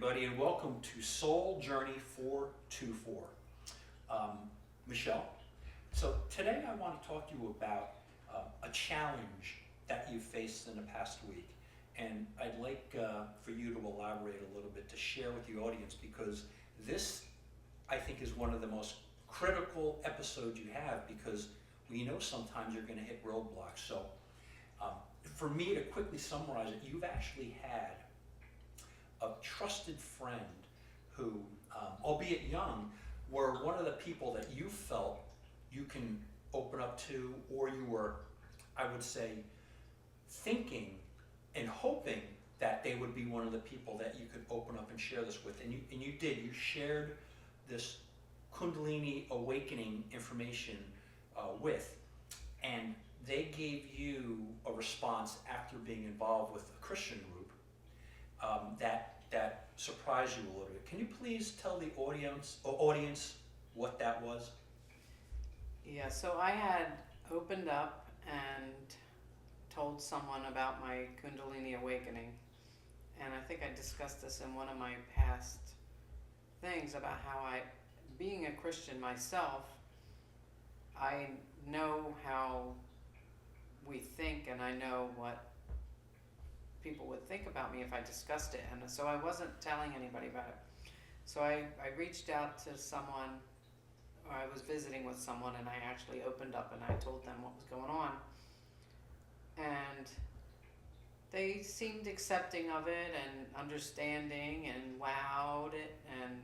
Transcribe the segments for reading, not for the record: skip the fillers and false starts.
everybody, and welcome to Soul Journey 424. Michelle, so today I want to talk to you about a challenge that you faced in the past week. And I'd like for you to elaborate a little bit, to share with the audience, because this, I think, is one of the most critical episodes you have, because we know sometimes you're going to hit roadblocks. So for me to quickly summarize it, you've actually had a trusted friend who, albeit young, were one of the people that you felt you can open up to, or you were, I would say, thinking and hoping that they would be one of the people that you could open up and share this with. And you did. You shared this Kundalini awakening information with, and they gave you a response after being involved with a Christian group that surprised you a little bit. Can you please tell the audience what that was? Yeah, so I had opened up and told someone about my Kundalini awakening, and I think I discussed this in one of my past things about how being a Christian myself, I know how we think, and I know what people would think about me if I discussed it, and so I wasn't telling anybody about it. So I reached out to someone, or I was visiting with someone, and I actually opened up and I told them what was going on, and they seemed accepting of it and understanding and wowed it. And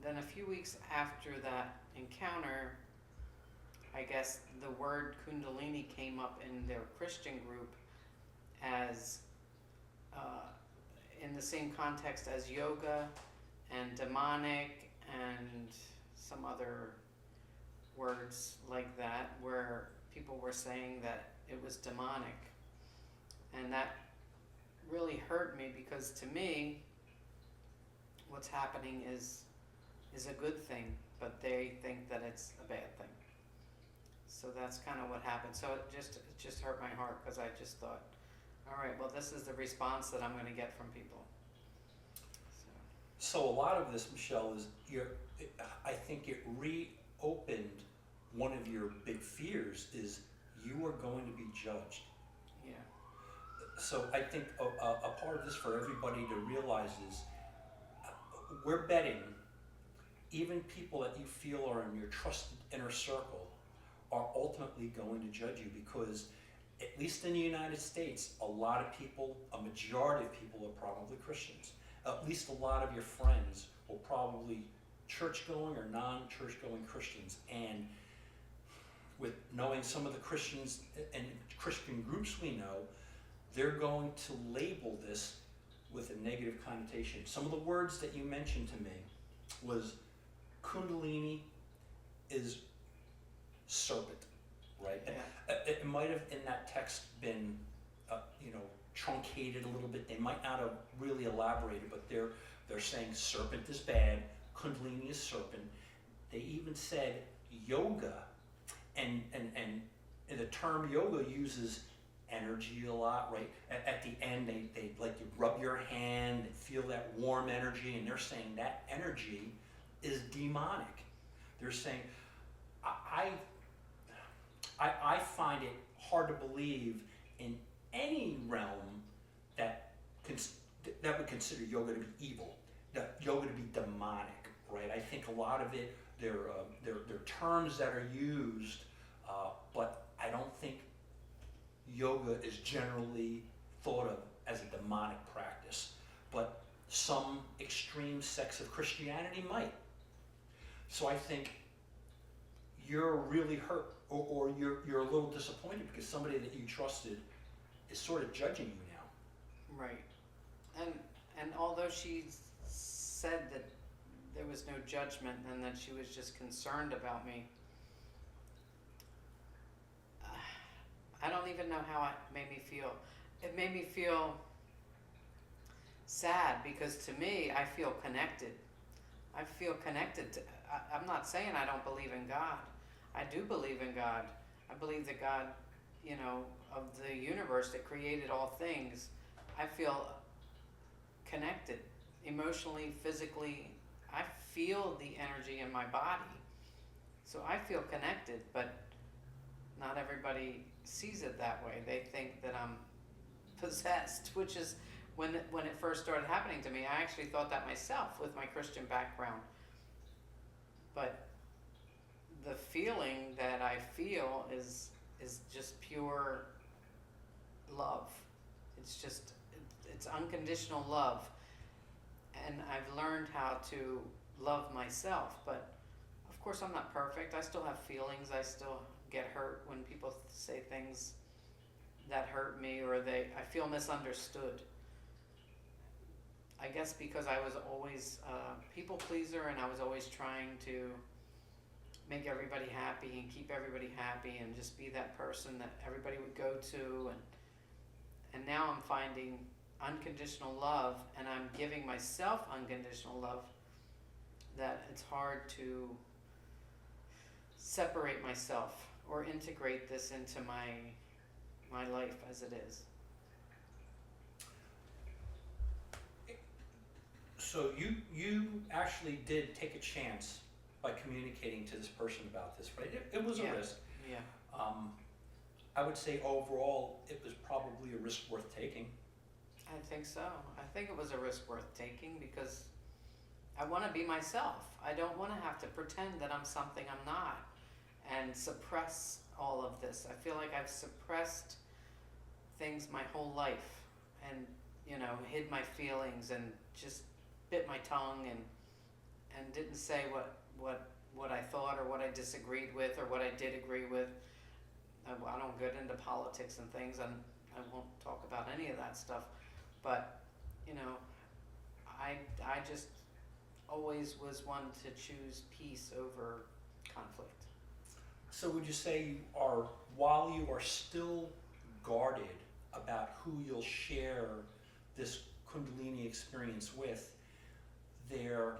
then a few weeks after that encounter, I guess the word Kundalini came up in their Christian group as in the same context as yoga and demonic and some other words like that, where people were saying that it was demonic. And that really hurt me, because to me, what's happening is a good thing, but they think that it's a bad thing. So that's kind of what happened. So it just hurt my heart, because I just thought, all right, well, this is the response that I'm going to get from people. So a lot of this, Michelle, is I think it reopened one of your big fears, is you are going to be judged. Yeah. So I think a part of this for everybody to realize is we're betting even people that you feel are in your trusted inner circle are ultimately going to judge you, because at least in the United States, a lot of people, a majority of people are probably Christians. At least a lot of your friends will probably church-going or non-church-going Christians. And with knowing some of the Christians and Christian groups we know, they're going to label this with a negative connotation. Some of the words that you mentioned to me was Kundalini is serpent, right? Yeah. It might have in that text been, truncated a little bit. They might not have really elaborated, but they're saying serpent is bad, Kundalini is serpent. They even said yoga, and the term yoga uses energy a lot, right? At the end, they like to rub your hand and feel that warm energy, and they're saying that energy is demonic. They're saying, I find it hard to believe in any realm that would consider yoga to be evil, that yoga to be demonic, right? I think a lot of it, they're terms that are used, but I don't think yoga is generally thought of as a demonic practice. But some extreme sects of Christianity might. So I think you're really hurt, or you're a little disappointed, because somebody that you trusted is sort of judging you now. Right. And although she said that there was no judgment and that she was just concerned about me, I don't even know how it made me feel. It made me feel sad, because to me, I feel connected. I feel connected to, I'm not saying I don't believe in God. I do believe in God. I believe that God, of the universe that created all things, I feel connected emotionally, physically, I feel the energy in my body. So I feel connected, but not everybody sees it that way. They think that I'm possessed, which is when it first started happening to me, I actually thought that myself with my Christian background. But the feeling that I feel is just pure love. It's just it's unconditional love, and I've learned how to love myself. But of course, I'm not perfect. I still have feelings. I still get hurt when people say things that hurt me, or I feel misunderstood. I guess because I was always a people pleaser, and I was always trying to make everybody happy and keep everybody happy and just be that person that everybody would go to, and now I'm finding unconditional love, and I'm giving myself unconditional love, that it's hard to separate myself or integrate this into my life as it is. So you actually did take a chance by communicating to this person about this, right? It was a Yeah. risk. Yeah. I would say overall it was probably a risk worth taking. I think so. I think it was a risk worth taking because I want to be myself. I don't want to have to pretend that I'm something I'm not and suppress all of this. I feel like I've suppressed things my whole life and, hid my feelings and just bit my tongue and didn't say what I thought or what I disagreed with or what I did agree with. I don't get into politics and things, and I won't talk about any of that stuff. But, I just always was one to choose peace over conflict. So would you say while you are still guarded about who you'll share this Kundalini experience with, there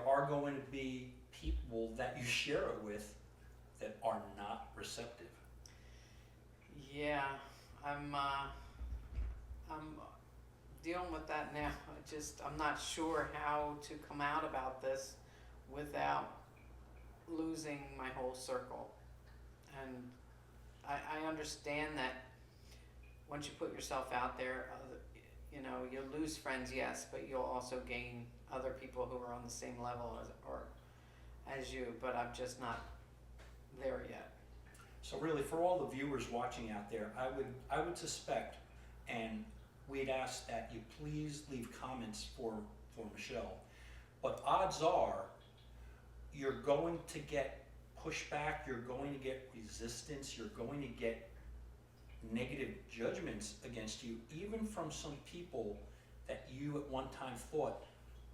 are going to be people that you share it with that are not receptive? Yeah, I'm dealing with that now. I'm not sure how to come out about this without losing my whole circle. And I understand that once you put yourself out there, you'll lose friends, yes, but you'll also gain other people who are on the same level as you, but I'm just not there yet. So really, for all the viewers watching out there, I would suspect, and we'd ask that you please leave comments for Michelle, but odds are you're going to get pushback, you're going to get resistance, you're going to get negative judgments against you, even from some people that you at one time thought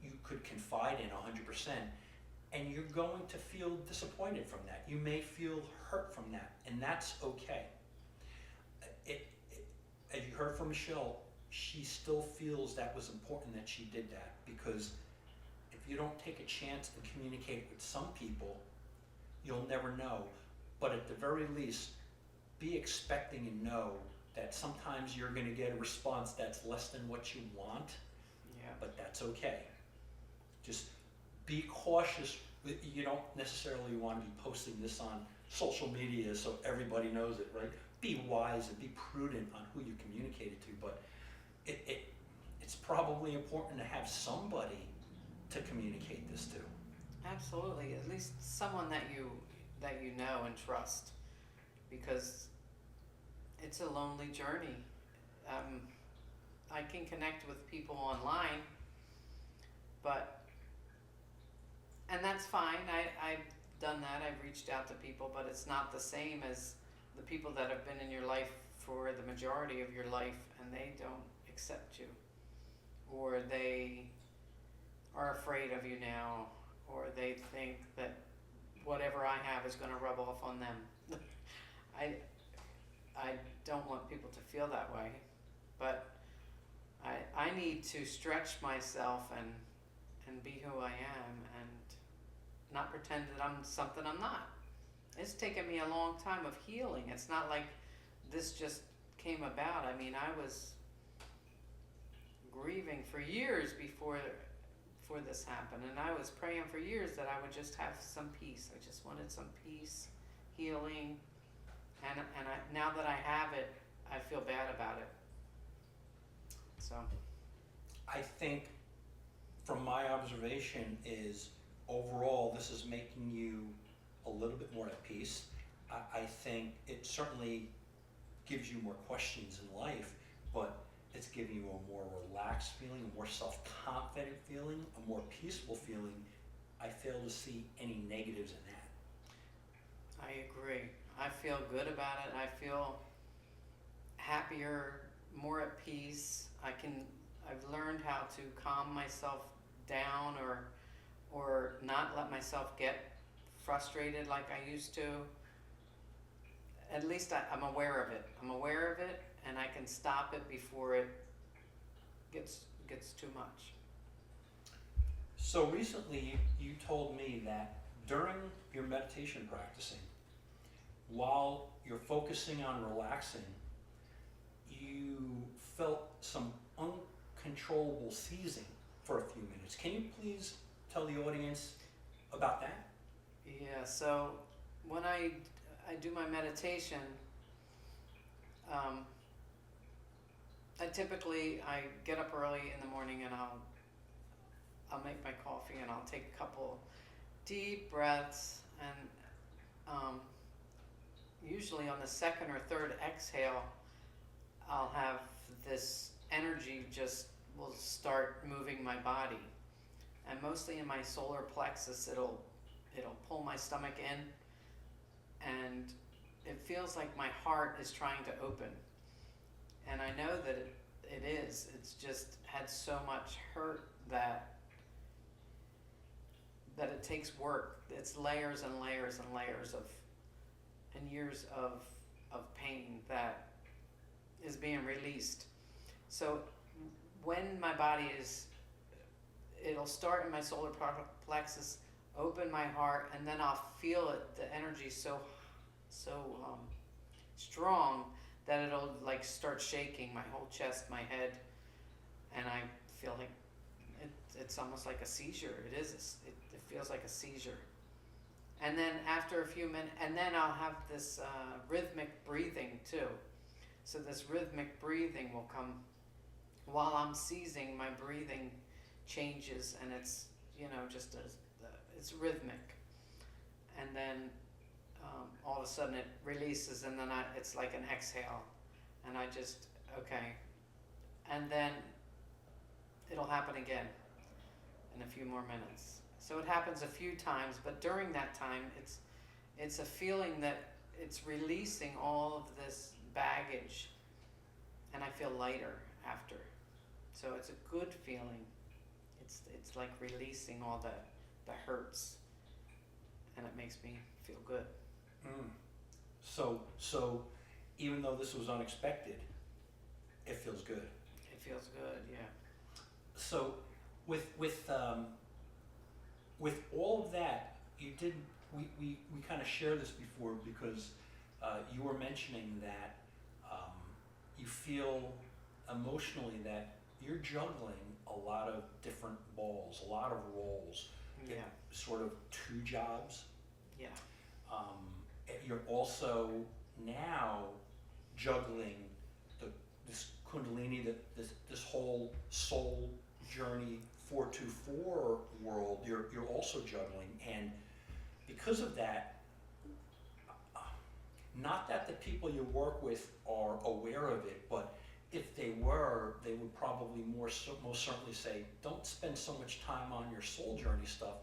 you could confide in 100%, and you're going to feel disappointed from that. You may feel hurt from that, and that's okay. As you heard from Michelle, she still feels that was important that she did that, because if you don't take a chance and communicate with some people, you'll never know. But at the very least, be expecting and know that sometimes you're going to get a response that's less than what you want, but that's okay. Just be cautious. You don't necessarily want to be posting this on social media so everybody knows it, right? Be wise and be prudent on who you communicate it to, but it's probably important to have somebody to communicate this to. Absolutely, at least someone that you know and trust, because it's a lonely journey. I can connect with people online, and that's fine. I've done that. I've reached out to people, but it's not the same as the people that have been in your life for the majority of your life, and they don't accept you, or they are afraid of you now, or they think that whatever I have is going to rub off on them. I don't want people to feel that way, but I need to stretch myself and be who I am and not pretend that I'm something I'm not. It's taken me a long time of healing. It's not like this just came about. I mean, I was grieving believing for years before this happened, and I was praying for years that I would just have some peace. I just wanted some peace, healing, and now that I have it, I feel bad about it. So I think, from my observation, is overall this is making you a little bit more at peace. I think it certainly gives you more questions in life, but it's giving you a more relaxed feeling, a more self-confident feeling, a more peaceful feeling. I fail to see any negatives in that. I agree. I feel good about it. I feel happier, more at peace. I've learned how to calm myself down or not let myself get frustrated like I used to. At least I'm aware of it. I'm aware of it, and I can stop it before it gets too much. So recently you told me that during your meditation practicing, while you're focusing on relaxing, you felt some uncontrollable seizing for a few minutes. Can you please tell the audience about that? Yeah, so when I do my meditation, I get up early in the morning and I'll make my coffee and I'll take a couple deep breaths, and usually on the second or third exhale I'll have this energy just will start moving my body, and mostly in my solar plexus. It'll pull my stomach in, and it feels like my heart is trying to open, and I know that it is. It's just had so much hurt that it takes work. It's layers and layers and layers and years of pain that is being released. So when my body it'll start in my solar plexus, open my heart, and then I'll feel it, the energy so strong that it'll like start shaking my whole chest, my head, and I feel like it's almost like a seizure. It feels like a seizure. And then after a few minutes, and then I'll have this rhythmic breathing too. So this rhythmic breathing will come while I'm seizing. My breathing changes, and it's just it's rhythmic. And then all of a sudden it releases, and then it's like an exhale, and I just okay. And then it'll happen again in a few more minutes. So it happens a few times, but during that time, it's a feeling that it's releasing all of this baggage, and I feel lighter after. So it's a good feeling. It's like releasing all the hurts, and it makes me feel good. So even though this was unexpected, it feels good. It feels good, yeah. So with all of that, we kind of shared this before, because you were mentioning that you feel emotionally that you're juggling a lot of different balls, a lot of roles. Yeah. Sort of two jobs. Yeah. You're also now juggling this Kundalini, this whole soul journey 424 world. You're also juggling, and because of that, not that the people you work with are aware of it, but if they were, they would probably most certainly say, don't spend so much time on your soul journey stuff.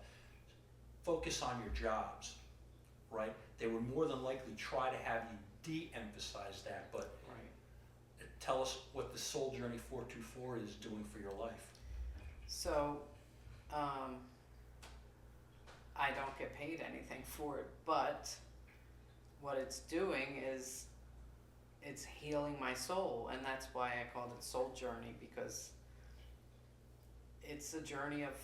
Focus on your jobs, right? They would more than likely try to have you de-emphasize that, but Right. Tell us what the Soul Journey 424 is doing for your life. So, I don't get paid anything for it, but what it's doing is it's healing my soul, and that's why I called it Soul Journey, because it's a journey of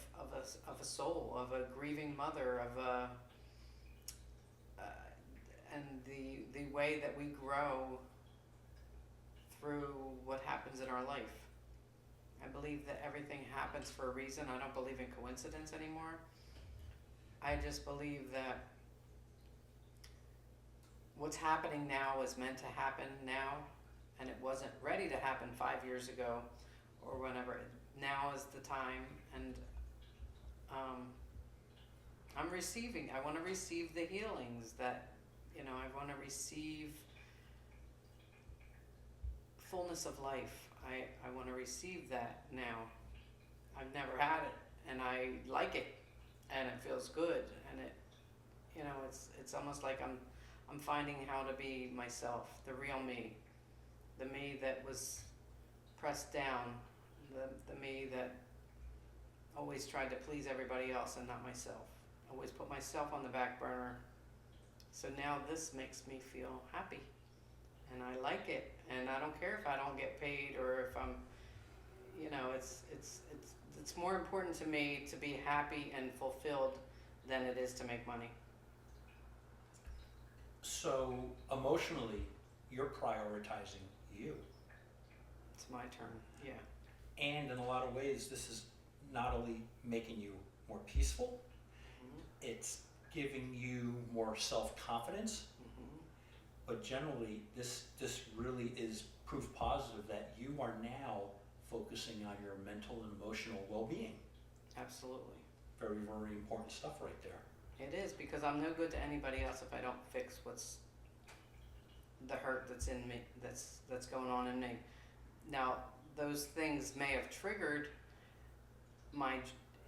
a soul, of a grieving mother, and the way that we grow through what happens in our life. I believe that everything happens for a reason. I don't believe in coincidence anymore. I just believe that what's happening now is meant to happen now, and it wasn't ready to happen 5 years ago or whenever. Now is the time, and I'm receiving. I want to receive the healings that, I want to receive fullness of life. I want to receive that now. I've never had it, and I like it, and it feels good, and it's almost like I'm finding how to be myself, the real me, the me that was pressed down, the me that always tried to please everybody else and not myself. Always put myself on the back burner. So now this makes me feel happy, and I like it, and I don't care if I don't get paid or if I'm, it's more important to me to be happy and fulfilled than it is to make money. So emotionally, you're prioritizing you. It's my turn, yeah. And in a lot of ways, this is not only making you more peaceful, it's giving you more self-confidence, but generally, this really is proof positive that you are now focusing on your mental and emotional well-being. Absolutely. Very, very important stuff right there. It is, because I'm no good to anybody else if I don't fix what's the hurt that's in me, that's going on in me. Now, those things may have triggered my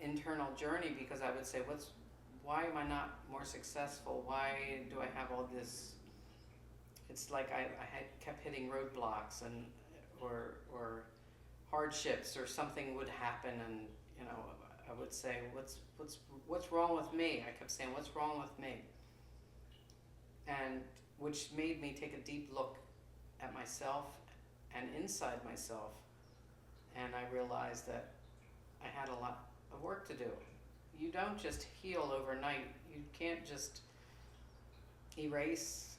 internal journey, because I would say, why am I not more successful? Why do I have all this? It's like I kept hitting roadblocks or hardships, or something would happen, and I would say, what's wrong with me? I kept saying, what's wrong with me? And which made me take a deep look at myself and inside myself, and I realized that I had a lot of work to do. You don't just heal overnight. You can't just erase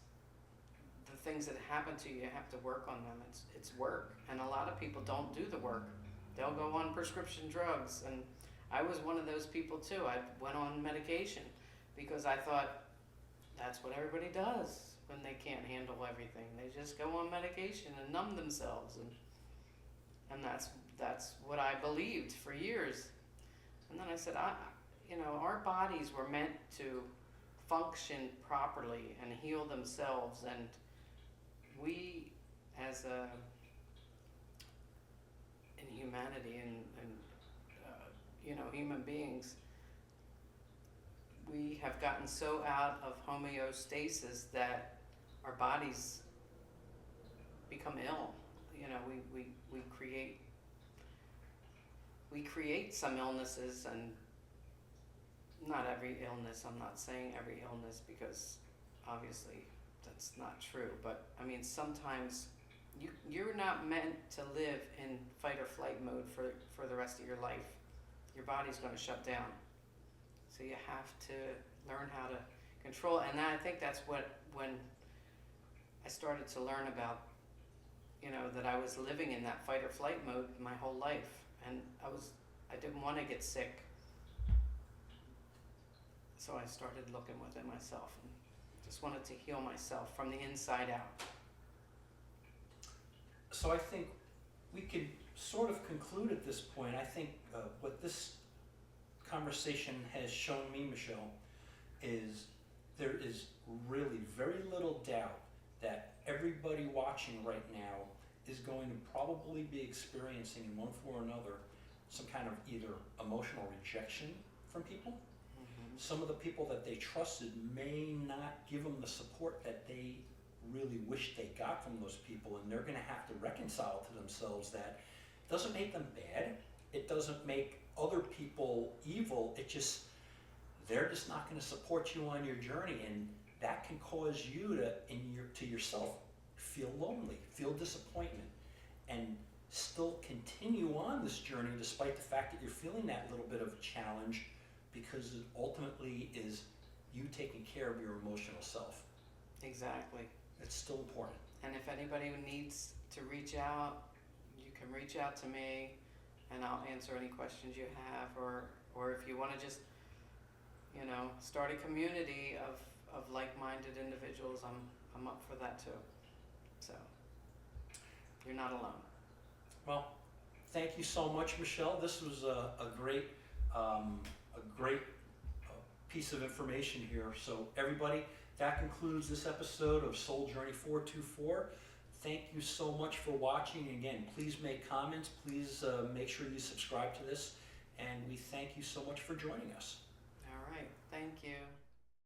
the things that happen to you. You have to work on them. It's work, and a lot of people don't do the work. They'll go on prescription drugs, and I was one of those people too. I went on medication because I thought that's what everybody does when they can't handle everything. They just go on medication and numb themselves, and that's what I believed for years. And then I said, our bodies were meant to function properly and heal themselves, and we, as in humanity and human beings, we have gotten so out of homeostasis that our bodies become ill. We create some illnesses, and not every illness. I'm not saying every illness, because obviously that's not true. But I mean, sometimes you're not meant to live in fight or flight mode for the rest of your life. Your body's going to shut down. So you have to learn how to control. And I think that's when I started to learn about, that I was living in that fight or flight mode my whole life. And I didn't want to get sick. So I started looking within myself and just wanted to heal myself from the inside out. So I think we could sort of conclude at this point. I think what this conversation has shown me, Michelle, is there is really very little doubt that everybody watching right now is going to probably be experiencing in one form or another some kind of either emotional rejection from people. Some of the people that they trusted may not give them the support that they really wish they got from those people, and they're going to have to reconcile to themselves that it doesn't make them bad, it doesn't make other people evil, they're just not going to support you on your journey, and that can cause you to yourself feel lonely, feel disappointment, and still continue on this journey despite the fact that you're feeling that little bit of a challenge, because it ultimately is you taking care of your emotional self. Exactly. It's still important. And if anybody needs to reach out, you can reach out to me. and I'll answer any questions you have, or if you want to just, start a community of like-minded individuals, I'm up for that too. So you're not alone. Well, thank you so much, Michelle. This was a great piece of information here. So everybody, that concludes this episode of Soul Journey 424. Thank you so much for watching. Again, please make comments. Please make sure you subscribe to this. And we thank you so much for joining us. All right. Thank you.